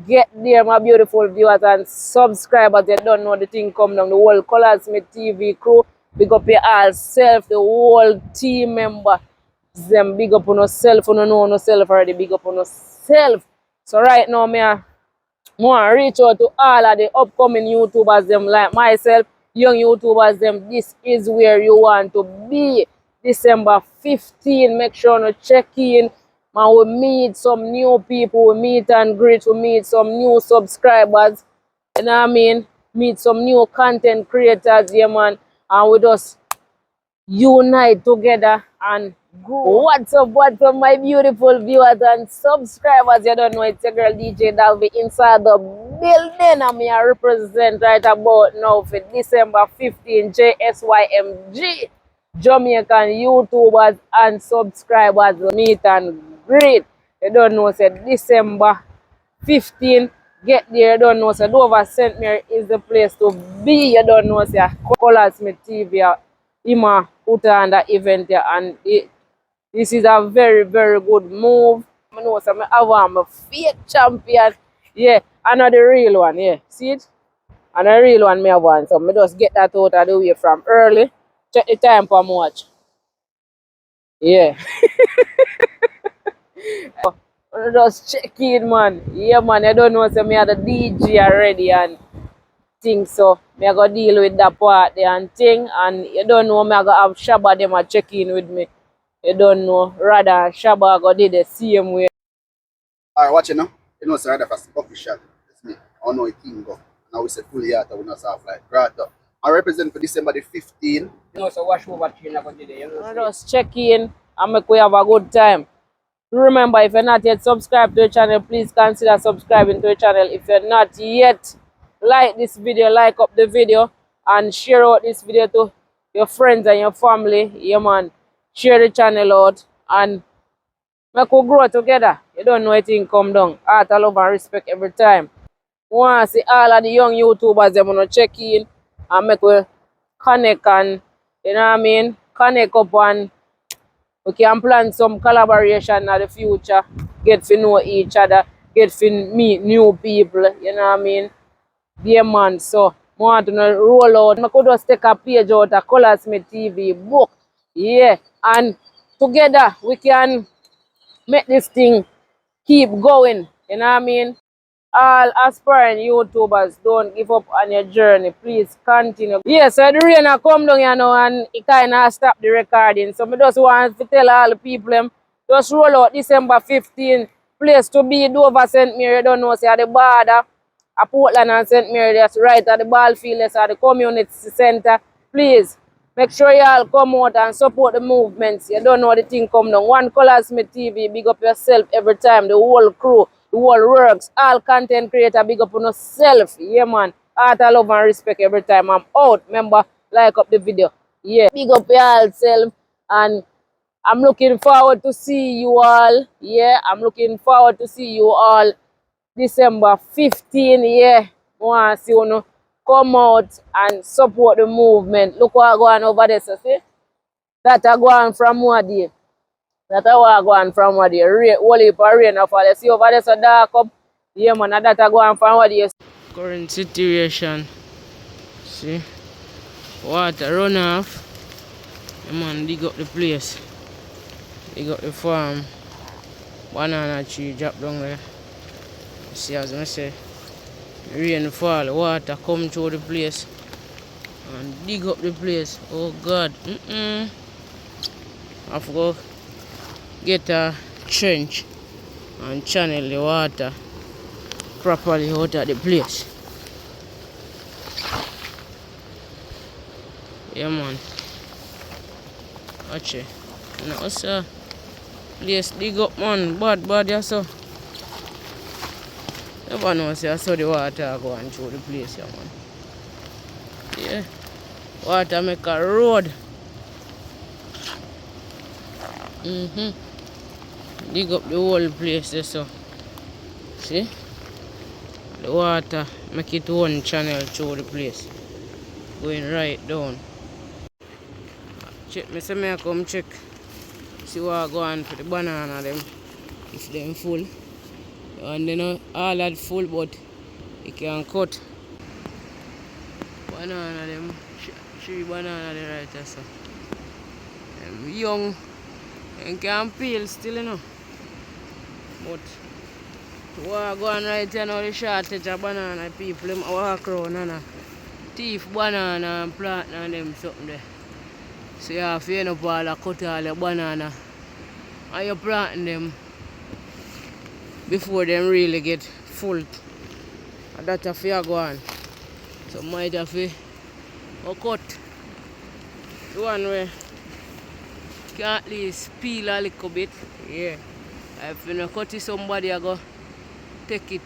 Get there, my beautiful viewers and subscribers. You don't know the thing come down. The whole Colors Me TV crew. Big up your all self, the whole team member. Them big up on yourself. You don't know yourself already. Big up on yourself. So right now, I want to reach out to all of the upcoming YouTubers, them like myself, young YouTubers, them. This is where you want to be. December 15, make sure you check in. Man, we meet some new people, we meet and greet, we meet some new subscribers. You know what I mean? Meet some new content creators, yeah, man. And we just unite together and grow. What's up, my beautiful viewers and subscribers? You don't know, it's your girl DJ Dalby inside the building. I'm here represent right about now for December 15, JSYMG. Jamaican YouTubers and subscribers meet and greet. You don't know, say December 15, get there. You don't know, say Dover St. Mary is the place to be. You don't know, say Colors Me TV. Ima put on the event here, and this is a very, very good move. I know some I'm a fake champion. Yeah, I know the real one, yeah. See it? And the real one me have one. So I just get that out of the way from early. Check the time for watch. Yeah. Just check in, man. Yeah, man. I don't know, so me have the DJ already and thing, so me I go deal with that part there and thing, and you don't know, me I go have Shabba them a check in with me. You don't know, rather Shabba go did the same way. Alright, watch it now. You know, sir, that's official. It's me. I know it can go. Now we say full year we not soft like right up. I represent for December the 15th. You know, so watch over China today. You know, Just check in and make we have a good time. Remember, if you're not yet subscribed to the channel, please consider subscribing to the channel. If you're not yet, like this video, like up the video, and share out this video to your friends and your family. Yeah, man. Share the channel out and make we grow together. You don't know anything come down. Heart, love, and respect every time. We want to see all of the young YouTubers, them want to check in and make we connect and, you know what I mean, connect up and we can plan some collaboration in the future, get to know each other, get to meet new people, you know what I mean? Yeah, man, so I want to roll out. I could just take a page out of Colors Me TV book, yeah, and together we can make this thing keep going, you know what I mean? All aspiring YouTubers, don't give up on your journey. Please continue. Yeah, so the rain a come down here now and it kind of stop the recording. So I just want to tell all the people, just roll out December 15. Place to be Dover St. Mary. You don't know, say at the border. A Portland and St. Mary, that's right at the ball field, that's at the community center. Please, make sure y'all come out and support the movements. You don't know the thing come down. One Colors Me TV, big up yourself every time. The whole crew, the whole works, all content creator, big up on yourself. Yeah, man. Heart, love, and respect every time I'm out. Remember, like up the video. Yeah, big up yourself. And I'm looking forward to see you all. Yeah, I'm looking forward to see you all December 15, yeah. I want to see you come out and support the movement. Look what going over there, so see? That are going from what day? That are going from what day? Whole heap of rain of all. See over there, so dark up. Yeah, man, that are going from what day? Current situation. See? Water run off. Yeah, man, dig up the place. Dig up the farm. Banana tree drop down there. See, as I say, rain fall, water come through the place and dig up the place. Oh God, I have to go get a trench and channel the water properly out of the place. Yeah, man. Watch it. Now, sir, place dig up, man. Bad, yeah, so. Never know, see, I saw the water going through the place, yeah, man. Yeah. Water make a road. Dig up the whole place there, so. See? The water make it one channel through the place. Going right down. Check me, say me come check. See what I go on for the banana them. If them full. And you know, all that full, but you can cut. Banana them, three banana there right there, so. Young and can peel still, you know. But what go on right here now, the shortage of banana people, them walk around and thief banana and plant and them something there. So you have to end up all the cut all the banana and you plant them before them really get full. And that's a fair go on. So might have to cut the one where can at least peel a little bit. Yeah. If you cut it, somebody I go take it.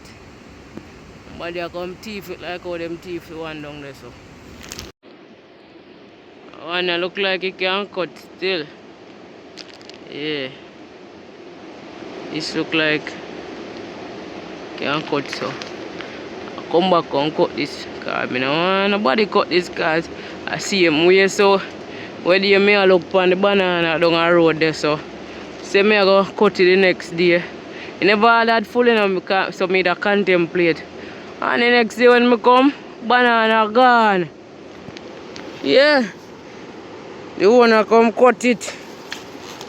Somebody I come thief it like how them thief the one down there. So one look like it can cut still. Yeah. This look like can cut, so I come back and cut this because I don't want nobody cut this because I see him way, so where do you may look on the banana down the road there, so say me I go cut it the next day. You never had that full enough, so me that contemplate. And the next day when me come, banana gone. Yeah. The owner come cut it.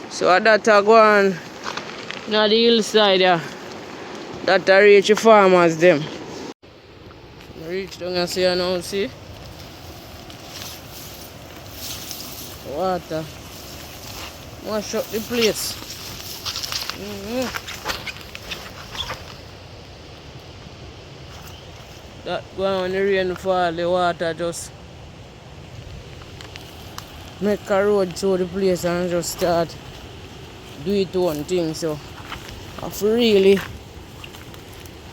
So that I go on now the hillside there. That I reach the farmers them. I reach down and see now, see? Water. Wash up the place. That go on the rainfall, the water just make a road through the place and just start do it one thing. So I have to really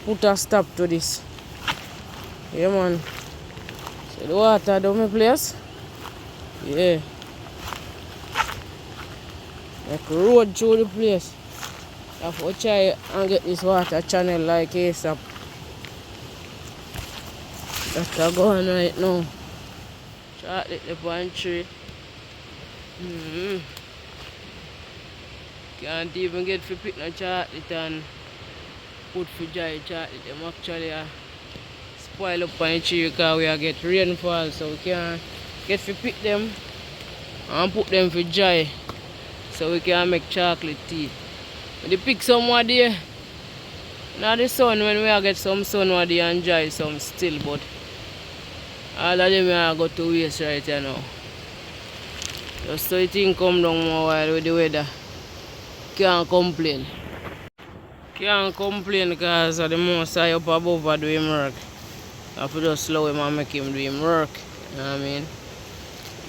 put a stop to this. Yeah man. See the water down my place? Yeah. Make a road through the place. I have to try and get this water channel like ASAP. That's a go on right now. Chocolate the pantry. Can't even get to pick no chocolate and put for dry chocolate. Them actually spoil up on the tree because we get rainfall, so we can't get to pick them and put them for dry so we can make chocolate tea. When they pick some one day, now the sun, when we get some sun one day and dry some still, but all of them are go to waste right here now. Just so it thing come down more while with the weather. Can't complain. Can't complain because of the most high up above are doing work. I have to just slow him and make him do him work. You know what I mean?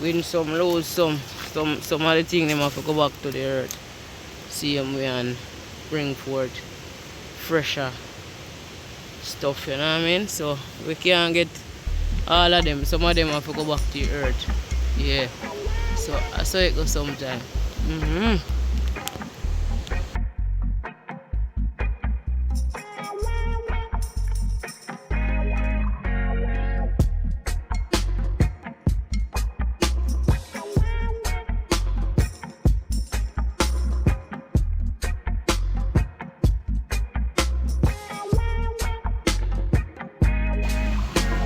Win some, lose some. Some of the things them have to go back to the earth. See him and bring forth fresher stuff, you know what I mean? So we can't get all of them. Some of them have to go back to the earth. Yeah. So that's how it goes sometimes.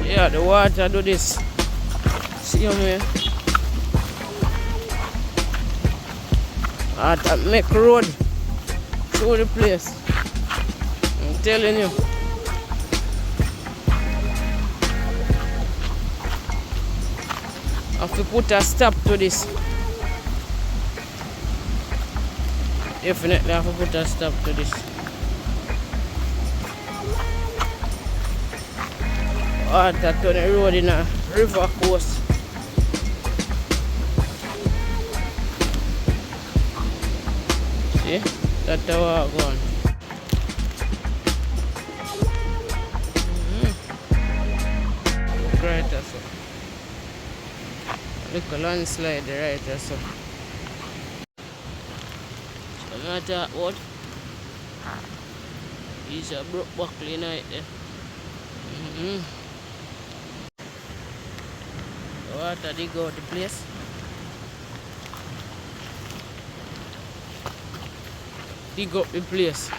Yeah, the water do this. See him here? Water make road through the place. I'm telling you. I have to put a stop to this. Definitely have to put a stop to this. Water to the road in a river coast. See? That's the water going. Right there, so. Look a landslide right there, so. No matter what, it's a broke buckle right there. The water dig out the place. Dig up the place.